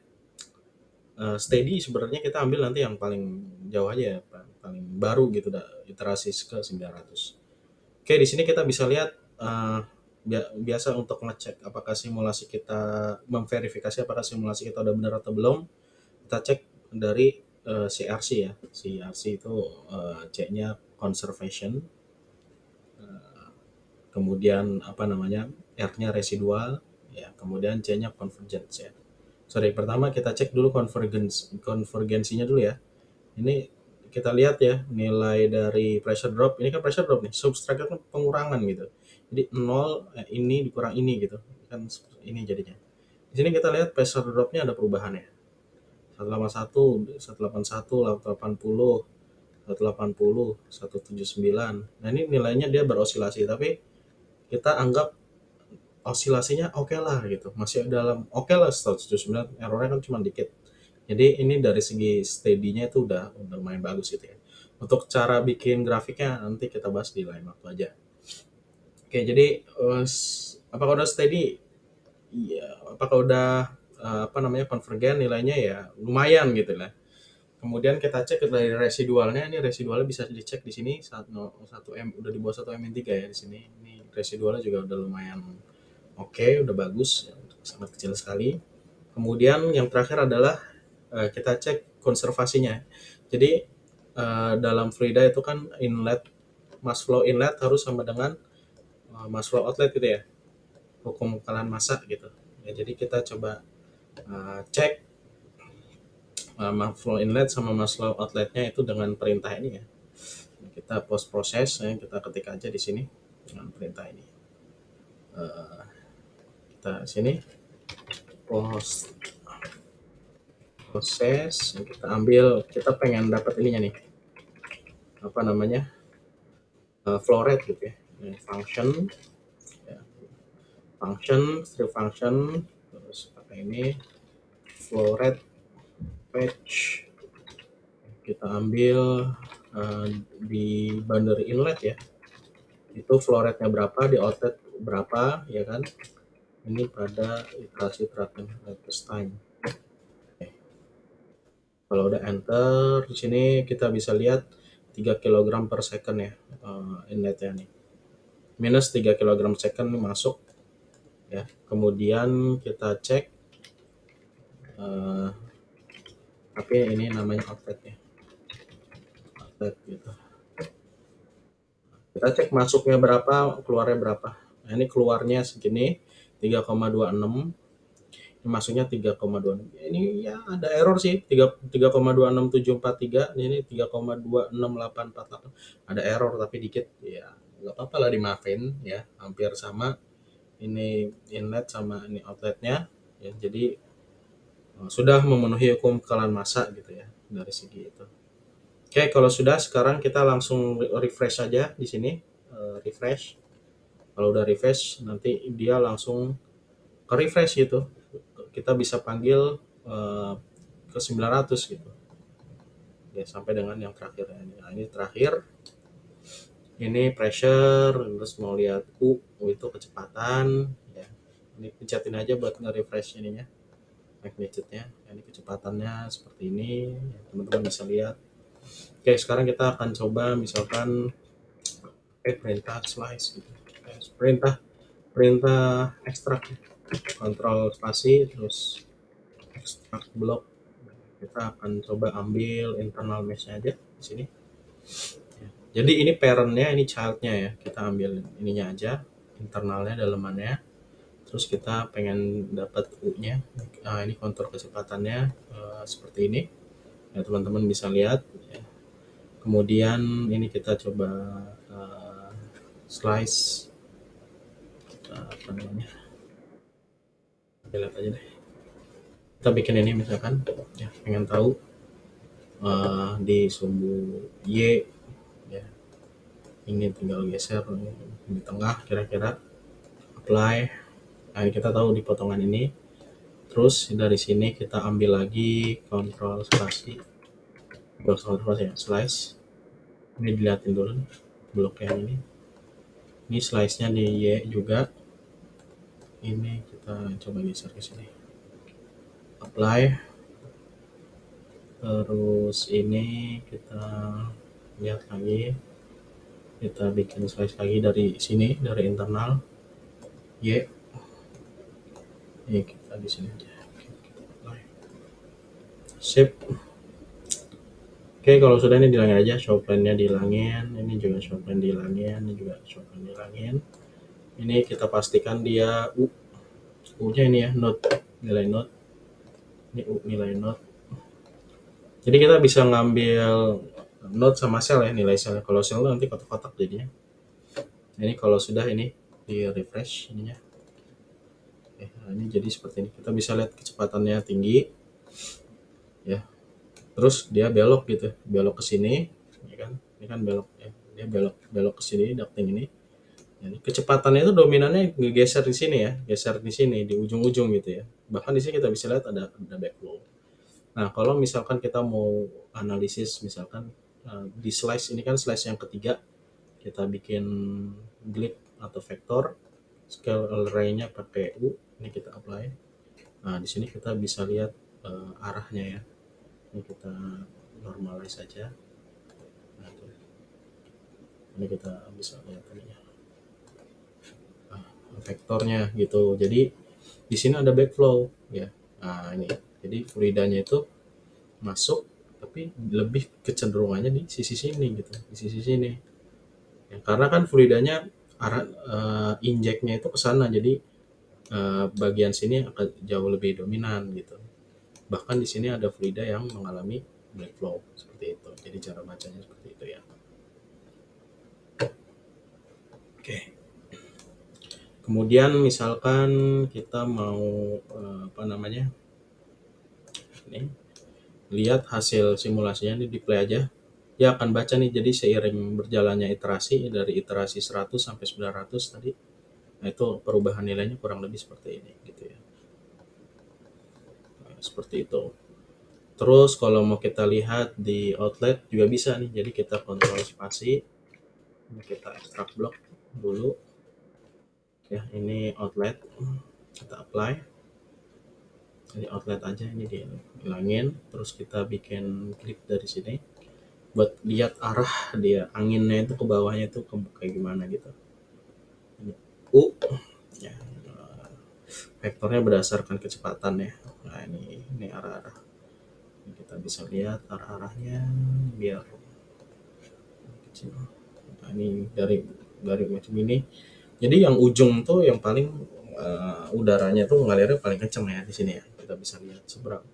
steady, sebenarnya kita ambil nanti yang paling jauh aja ya, paling baru gitu, iterasi ke 900. Oke, di sini kita bisa lihat biasa untuk ngecek apakah simulasi kita, memverifikasi apakah simulasi kita udah benar atau belum, kita cek dari CRC ya. CRC itu C-nya conservation, kemudian apa namanya, R-nya residual, ya, kemudian C-nya convergence ya. Sorry, pertama kita cek dulu konvergensinya dulu ya. Ini kita lihat ya, nilai dari pressure drop, ini kan pressure drop nih, subtract kan pengurangan gitu. Jadi 0 ini dikurang ini gitu. Kan ini jadinya. Di sini kita lihat pressure dropnya ada perubahan ya. 181, 181, 180, 180, 179. Nah, ini nilainya dia berosilasi, tapi kita anggap osilasinya oke lah gitu, masih dalam oke lah, 179, errornya kan cuma dikit. Jadi ini dari segi steady-nya itu udah lumayan bagus gitu ya. Untuk cara bikin grafiknya nanti kita bahas di lain waktu aja. Oke, jadi apakah udah steady? Iya. Apakah udah apa namanya konvergen, nilainya ya lumayan gitu lah. Kemudian kita cek dari residualnya. Ini residualnya bisa dicek di sini, 1 M udah di bawah 1 M3 ya di sini. Ini residualnya juga udah lumayan oke, udah bagus, sangat kecil sekali. Kemudian yang terakhir adalah kita cek konservasinya. Jadi dalam Frida itu kan inlet, mass flow inlet harus sama dengan mass flow outlet gitu ya, hukum kekalahan massa gitu ya. Jadi kita coba cek mass flow inlet sama mass flow outletnya itu dengan perintah ini ya. Kita post proses ya, kita ketik aja di sini dengan perintah ini. Kita sini post proses, kita ambil, kita pengen dapat ininya nih, apa namanya, flow rate gitu ya. Function ya, strip function, terus pakai ini flow rate patch, kita ambil di boundary inlet ya, itu flow rate-nya berapa, di outlet berapa ya kan, ini pada iterasi terakhir first time. Kalau udah enter di sini kita bisa lihat 3 kg per second ya, inletnya nih, minus 3 kg per second ini masuk ya. Kemudian kita cek tapi ini namanya outlet ya, outlet gitu. Kita cek masuknya berapa, keluarnya berapa. Nah, ini keluarnya segini 3,26, masuknya 3,26. Ini ya ada error sih, 3,26743, ini 3,26848. Ada error tapi dikit ya, nggak apa-apa lah, dimaafin ya, hampir sama ini inlet sama ini outletnya ya. Jadi sudah memenuhi hukum kekalahan massa gitu ya dari segi itu. Oke, kalau sudah, sekarang kita langsung refresh aja di sini, refresh. Kalau udah refresh nanti dia langsung ke refresh gitu, kita bisa panggil ke 900 gitu ya, sampai dengan yang terakhir ini. Nah, ini terakhir, ini pressure, terus mau lihat U itu kecepatan ya. Ini pencetin aja buat nge-refresh ininya, magnitude-nya. Ini kecepatannya seperti ini ya, teman-teman bisa lihat. Oke, sekarang kita akan coba misalkan perintah slice gitu. Perintah ekstrak, kontrol spasi terus ekstrak blok. Kita akan coba ambil internal mesh-nya aja di sini. Jadi ini parent-nya, ini child-nya ya. Kita ambil ininya aja, internalnya, dalemannya. Terus kita pengen dapat U-nya. Nah, ini kontur kecepatannya seperti ini. Ya, teman-teman bisa lihat ya. Kemudian ini kita coba slice apa namanya? lihat aja deh. Kita bikin ini misalkan ya, pengen tahu di sumbu Y ya, ini tinggal geser di tengah kira-kira, apply. Nah, ini kita tahu di potongan ini. Terus dari sini kita ambil lagi kontrol spasi, ya, slice. Ini dilihatin dulu nih, blok yang ini. Ini slice-nya di Y juga. Ini kita coba geser ke sini. Apply. Terus ini kita lihat lagi. Kita bikin slice lagi dari sini, dari internal Y. Ini kita di sini aja. Kita apply. Sip. Oke, kalau sudah ini dihilangin aja, show plan-nya dihilangin, ini juga show plan dihilangin, ini juga show plan dihilangin. Ini kita pastikan dia U-nya ini ya, note, nilai note. Ini U nilai note. Jadi kita bisa ngambil note sama sel ya, nilai sel. Kalau sel nanti kotak-kotak jadinya. Ini kalau sudah ini di refresh ininya. Nah ini jadi seperti ini. Kita bisa lihat kecepatannya tinggi. Ya. Terus dia belok gitu, belok ke sini, ya kan? Ini kan belok ya. Dia belok ke sini, ducting ini. Jadi kecepatannya itu dominannya ngegeser di sini ya, geser di sini di ujung-ujung gitu ya. Bahkan di sini kita bisa lihat ada backflow. Nah, kalau misalkan kita mau analisis misalkan di slice ini kan slice yang ketiga, kita bikin grid atau vektor, scale array-nya pakai U, ini kita apply. Nah, di sini kita bisa lihat arahnya ya. Ini kita normalize saja. Nah, ini kita bisa lihat ininya. Vektornya gitu. Jadi di sini ada backflow ya. Nah, ini. Jadi fluidanya itu masuk tapi lebih kecenderungannya di sisi sini gitu, di sisi sini. Ya, karena kan fluidanya arah injeknya itu ke sana, jadi bagian sini akan jauh lebih dominan gitu. Bahkan di sini ada fluida yang mengalami backflow seperti itu. Jadi cara bacanya seperti itu ya. Oke. Kemudian misalkan kita mau ini lihat hasil simulasinya, ini di play aja. Dia akan baca nih, jadi seiring berjalannya iterasi dari iterasi 100 sampai 900 tadi. Nah, itu perubahan nilainya kurang lebih seperti ini gitu ya. Nah, seperti itu. Terus kalau mau kita lihat di outlet juga bisa nih. Jadi kita kontrol spasi. Ini kita ekstrak blok dulu. Ya, ini outlet. Kita apply. Jadi outlet aja ini dihilangin. Terus kita bikin klik dari sini buat lihat arah dia anginnya itu ke bawahnya itu kayak gimana gitu. Ini U ya, vektornya berdasarkan kecepatan ya. Nah ini arah-arah. Kita bisa lihat arah-arahnya biar kecil. Nah, ini dari macam ini. Jadi yang ujung tuh yang paling udaranya tuh ngalirnya paling kenceng ya di sini ya. Kita bisa lihat seberapa.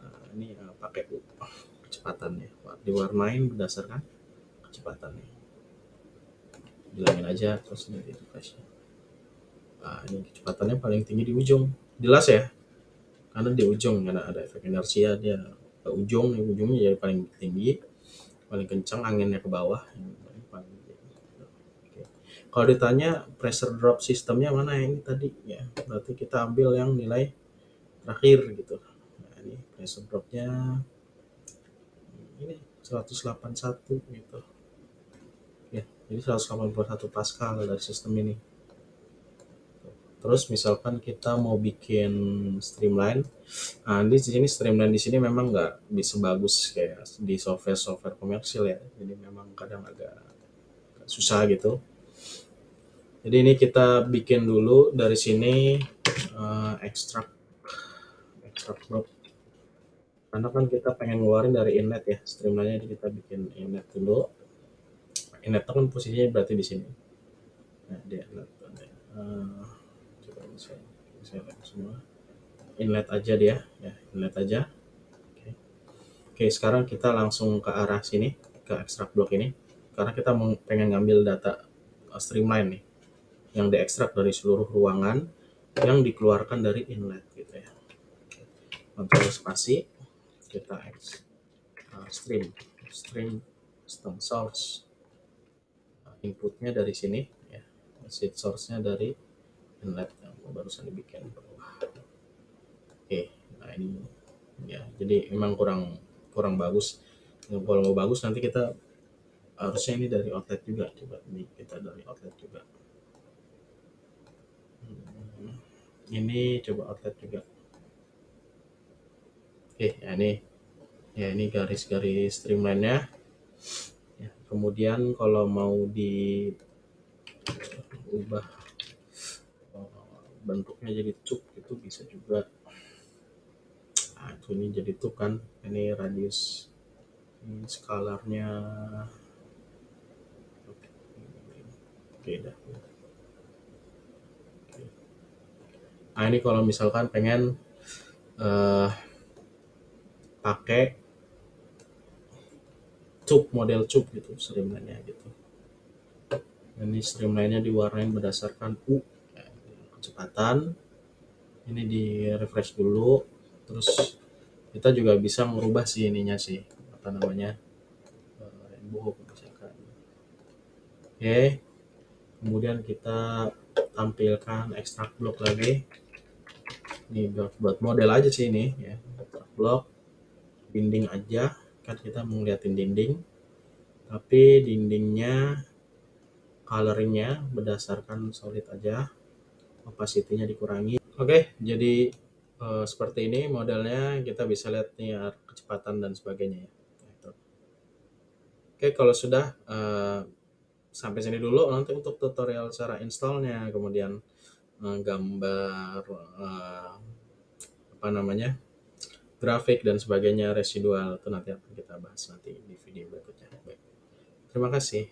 Nah, ini pakai kecepatannya. Diwarnain berdasarkan kecepatannya. Bilangin aja terus ini refresh. Nah, ini kecepatannya paling tinggi di ujung. Jelas ya? Karena di ujung karena ada efek inersia, dia ke ujung, ujungnya jadi paling tinggi, paling kencang, anginnya ke bawah. Oke. Kalau ditanya pressure drop sistemnya mana yang ini tadi ya, berarti kita ambil yang nilai terakhir gitu. Nah, ini pressure dropnya ini 181 gitu ya, jadi 181 Pascal dari sistem ini. Terus misalkan kita mau bikin streamline, nah di sini streamline di sini memang nggak bisa bagus kayak di software komersil ya, jadi memang kadang agak susah gitu. Jadi ini kita bikin dulu dari sini extract block, karena kan kita pengen ngeluarin dari inlet ya streamline-nya, jadi kita bikin inlet dulu. Inlet kan posisinya berarti di sini. Nah dia inlet. Saya lihat semua inlet aja dia ya, inlet aja. Oke, sekarang kita langsung ke arah sini, ke ekstrak blok ini, karena kita pengen ngambil data streamline nih yang diekstrak dari seluruh ruangan yang dikeluarkan dari inlet gitu ya. Kontrol spasi, kita stream system source, inputnya dari sini ya, seed source-nya dari inlet yang barusan dibikin. Oke, nah ini ya, jadi memang kurang bagus. Kalau mau bagus nanti kita harusnya ini dari outlet juga, coba ini kita dari outlet juga. Ini coba outlet juga. Oke, ya ini garis-garis streamline-nya. Ya, kemudian kalau mau diubah bentuknya jadi tube itu bisa juga. Nah, itu ini jadi tube kan, ini radius, ini skalarnya. Oke dah. Nah ini kalau misalkan pengen pakai model tube gitu streamline-nya gitu. Ini streamline-nya diwarnain berdasarkan kecepatan. Ini di refresh dulu, terus kita juga bisa merubah sih ininya sih, apa namanya, rainbow misalkan. Oke, kemudian kita tampilkan extract block lagi. Ini buat model aja sih ini ya, extract block dinding aja kan, kita mau ngeliatin dinding, tapi dindingnya coloringnya berdasarkan solid aja, opacity-nya dikurangi. Oke, jadi seperti ini modelnya, kita bisa lihat nih kecepatan dan sebagainya ya. Oke, kalau sudah sampai sini dulu. Nanti untuk tutorial cara installnya, kemudian gambar apa namanya, grafik dan sebagainya, residual, itu nanti akan kita bahas nanti di video berikutnya. Baik. Terima kasih.